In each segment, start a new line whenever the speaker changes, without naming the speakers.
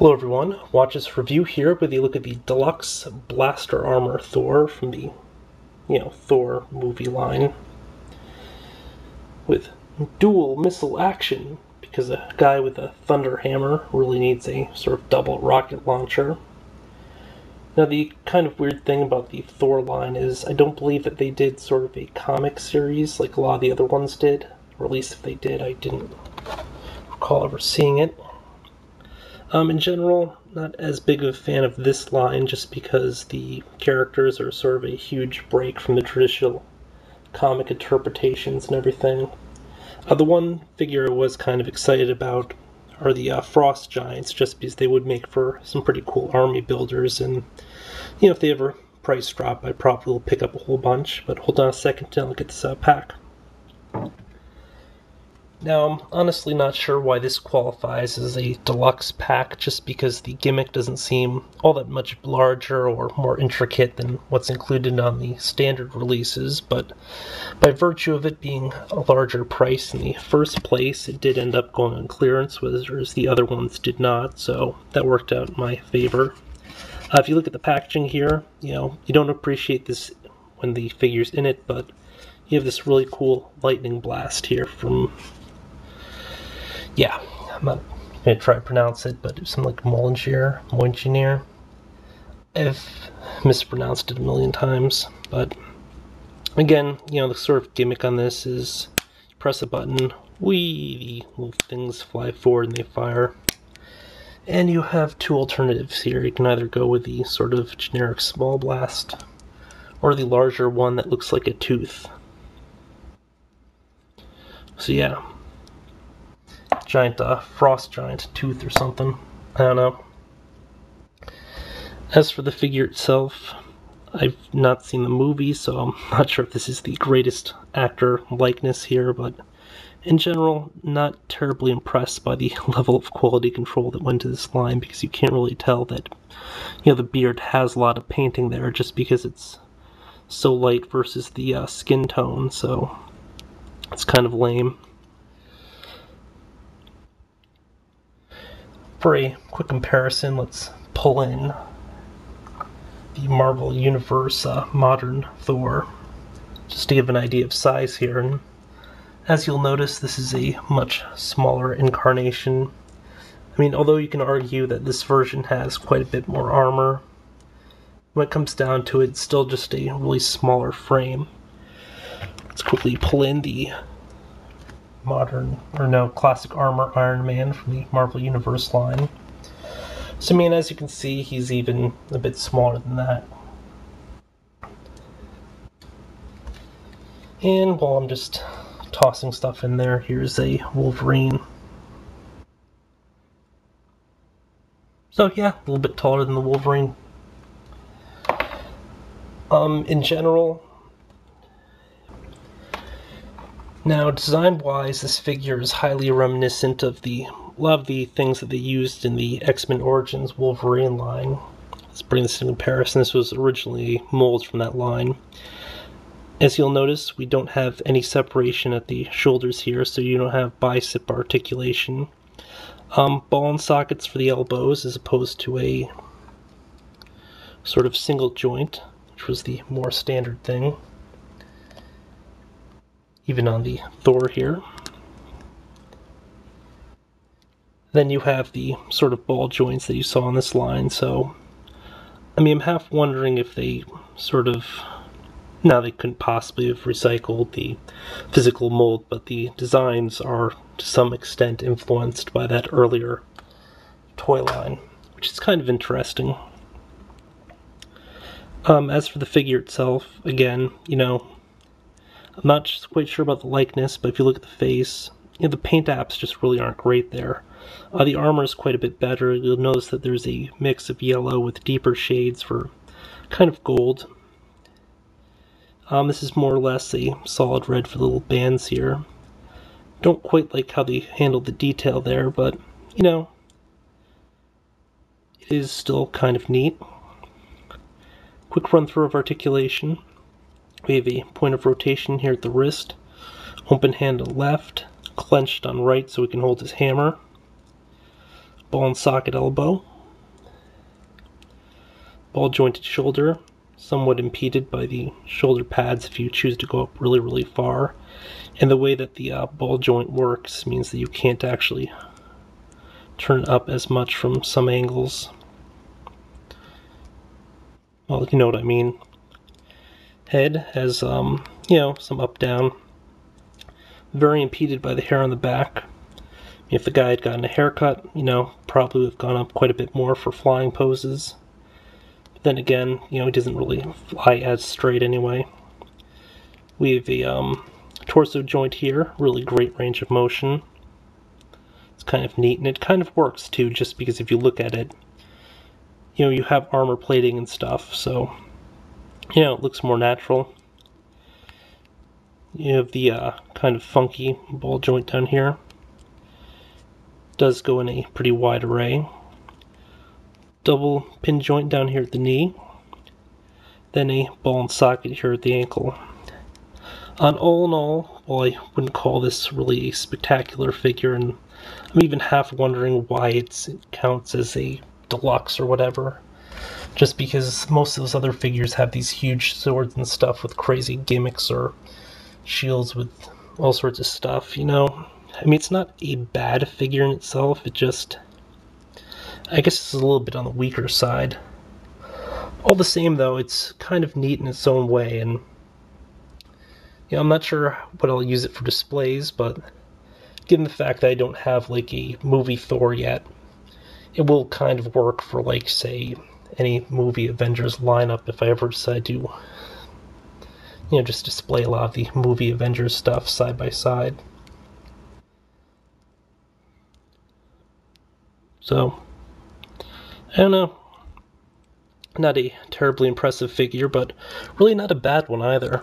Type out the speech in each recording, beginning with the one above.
Hello everyone, watch this review here with a look at the Deluxe Blaster Armor Thor from the, Thor movie line. With dual missile action, because a guy with a thunder hammer really needs a sort of double rocket launcher. Now the kind of weird thing about the Thor line is I don't believe that they did sort of a comic series like a lot of the other ones did, or at least if they did I didn't recall ever seeing it. In general, not as big of a fan of this line just because the characters are sort of a huge break from the traditional comic interpretations and everything. The one figure I was kind of excited about are the Frost Giants, just because they would make for some pretty cool army builders, and if they ever price drop, I probably will pick up a whole bunch. But hold on a second till I get this pack. Now, I'm honestly not sure why this qualifies as a deluxe pack, just because the gimmick doesn't seem all that much larger or more intricate than what's included on the standard releases, but by virtue of it being a larger price in the first place, it did end up going on clearance, whereas the other ones did not, so that worked out in my favor. If you look at the packaging here, you don't appreciate this when the figure's in it, but you have this really cool lightning blast here from... Yeah, I'm not going to try to pronounce it, but it's something like Moingineer. I've mispronounced it a million times, but again, the sort of gimmick on this is you press a button, the little things fly forward and they fire. And you have two alternatives here. You can either go with the sort of generic small blast, or the larger one that looks like a tooth. So yeah. Giant frost giant tooth or something. I don't know. As for the figure itself, I've not seen the movie, so I'm not sure if this is the greatest actor likeness here, but in general, not terribly impressed by the level of quality control that went to this line, because you can't really tell that the beard has a lot of painting there just because it's so light versus the skin tone, so it's kind of lame. For a quick comparison, let's pull in the Marvel Universe modern Thor, just to give an idea of size here. And as you'll notice, this is a much smaller incarnation. I mean, although you can argue that this version has quite a bit more armor, when it comes down to it, it's still just a really smaller frame. Let's quickly pull in the classic armor Iron Man from the Marvel Universe line. So, as you can see, he's even a bit smaller than that. And while I'm just tossing stuff in there, here's a Wolverine. So yeah, a little bit taller than the Wolverine. In general, now, design-wise, this figure is highly reminiscent of a lot of the things that they used in the X-Men Origins Wolverine line. Let's bring this into comparison. This was originally molds from that line. As you'll notice, we don't have any separation at the shoulders here, so you don't have bicep articulation. Ball and sockets for the elbows, as opposed to a sort of single joint, which was the more standard thing. Even on the Thor here. Then you have the sort of ball joints that you saw on this line, so I'm half wondering if they they couldn't possibly have recycled the physical mold, but the designs are to some extent influenced by that earlier toy line, which is kind of interesting. As for the figure itself, again, I'm not quite sure about the likeness, but if you look at the face, the paint apps just really aren't great there. The armor is quite a bit better. You'll notice that there's a mix of yellow with deeper shades for kind of gold. This is more or less a solid red for the little bands here. Don't quite like how they handled the detail there, but, it is still kind of neat. Quick run through of articulation. We have a point of rotation here at the wrist, open hand on left, clenched on right so we can hold his hammer. ball and socket elbow, ball jointed shoulder, somewhat impeded by the shoulder pads if you choose to go up really, really far. And the way that the ball joint works means that you can't actually turn up as much from some angles. Well, you know what I mean. Head has, some up-down. Very impeded by the hair on the back. If the guy had gotten a haircut, probably would have gone up quite a bit more for flying poses. But then again, he doesn't really fly as straight anyway. We have a torso joint here, really great range of motion. It's kind of neat, and it kind of works too, just because if you look at it, you have armor plating and stuff, so, it looks more natural. You have the kind of funky ball joint down here. Does go in a pretty wide array. Double pin joint down here at the knee. Then a ball and socket here at the ankle. All in all, well, I wouldn't call this really a spectacular figure, and I'm even half wondering why it counts as a deluxe or whatever. Just because most of those other figures have these huge swords and stuff with crazy gimmicks or shields with all sorts of stuff, it's not a bad figure in itself, it just, I guess it's a little bit on the weaker side. All the same, though, it's kind of neat in its own way, and I'm not sure what I'll use it for displays, but given the fact that I don't have, a movie Thor yet, it will kind of work for, say, any movie Avengers lineup if I ever decide to, just display a lot of the movie Avengers stuff side by side. So, I don't know. Not a terribly impressive figure, but really not a bad one either.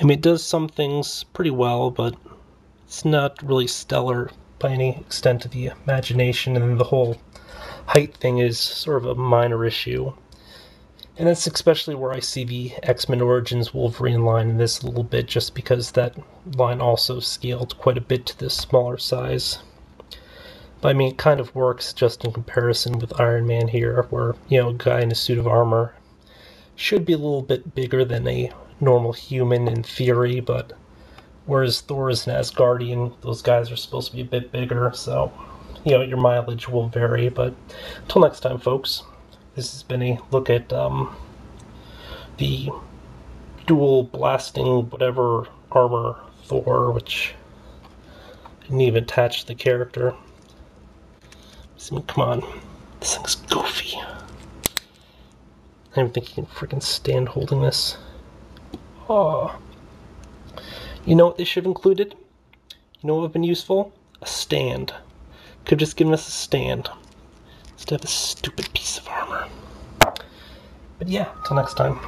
It does some things pretty well, but it's not really stellar by any extent of the imagination, and then the whole height thing is sort of a minor issue. And that's especially where I see the X-Men Origins Wolverine line in this a little bit, just because that line also scaled quite a bit to this smaller size. But it kind of works just in comparison with Iron Man here, where, a guy in a suit of armor should be a little bit bigger than a normal human in theory, but whereas Thor is an Asgardian, those guys are supposed to be a bit bigger, so, your mileage will vary. But until next time, folks, this has been a look at the dual blasting whatever armor Thor, which I didn't even attach to the character. Come on, this thing's goofy. I don't think you can freaking stand holding this. Oh. You know what they should have included? You know what would have been useful? A stand. Could have just given us a stand instead of a stupid piece of armor. But yeah, till next time.